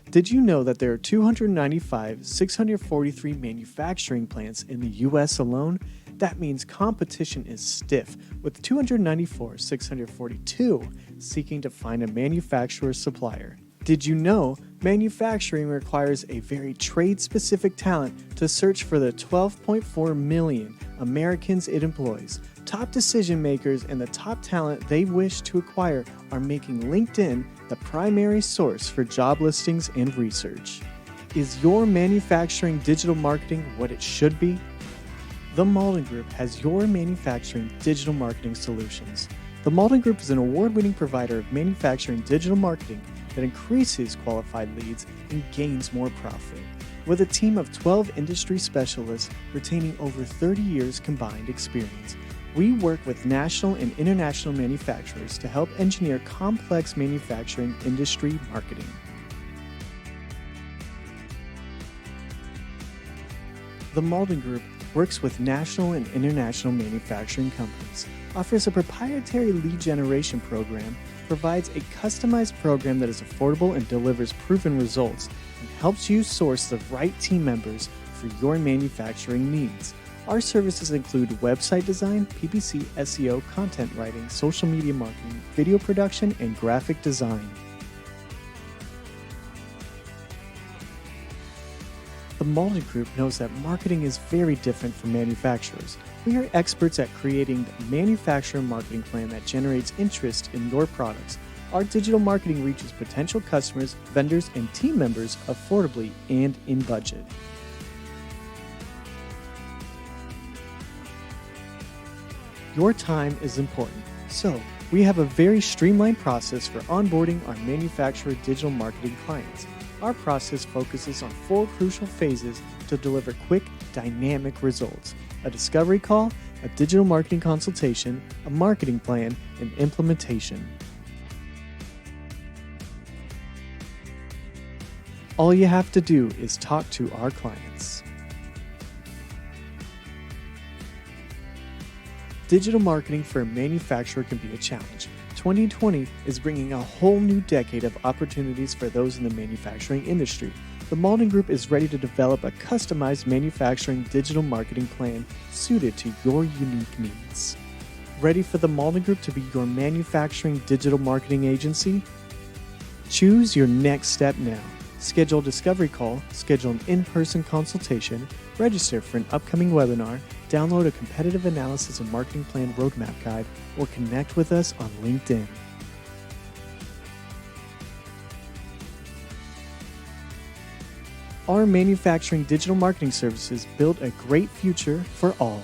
Did you know that there are 643 manufacturing plants in the US alone? That means competition is stiff, with 642 seeking to find a manufacturer supplier. Did you know manufacturing requires a very trade-specific talent to search for the 12.4 million Americans it employs? Top decision makers and the top talent they wish to acquire are making LinkedIn the primary source for job listings and research. Is your manufacturing digital marketing what it should be? The Mauldin Group has your manufacturing digital marketing solutions. The Mauldin Group is an award-winning provider of manufacturing digital marketing that increases qualified leads and gains more profit. With a team of 12 industry specialists retaining over 30 years combined experience, we work with national and international manufacturers to help engineer complex manufacturing industry marketing. The Mauldin Group works with national and international manufacturing companies, offers a proprietary lead generation program, provides a customized program that is affordable and delivers proven results, and helps you source the right team members for your manufacturing needs. Our services include website design, PPC, SEO, content writing, social media marketing, video production, and graphic design. The Mauldin Group knows that marketing is very different from manufacturers. We are experts at creating a manufacturer marketing plan that generates interest in your products. Our digital marketing reaches potential customers, vendors, and team members affordably and in budget. Your time is important, so we have a very streamlined process for onboarding our manufacturer digital marketing clients. Our process focuses on 4 crucial phases to deliver quick, dynamic results: a discovery call, a digital marketing consultation, a marketing plan, and implementation. All you have to do is talk to our clients. Digital marketing for a manufacturer can be a challenge. 2020 is bringing a whole new decade of opportunities for those in the manufacturing industry. The Mauldin Group is ready to develop a customized manufacturing digital marketing plan suited to your unique needs. Ready for the Mauldin Group to be your manufacturing digital marketing agency? Choose your next step now. Schedule a discovery call, schedule an in-person consultation, register for an upcoming webinar, download a competitive analysis and marketing plan roadmap guide, or connect with us on LinkedIn. Our manufacturing digital marketing services build a great future for all.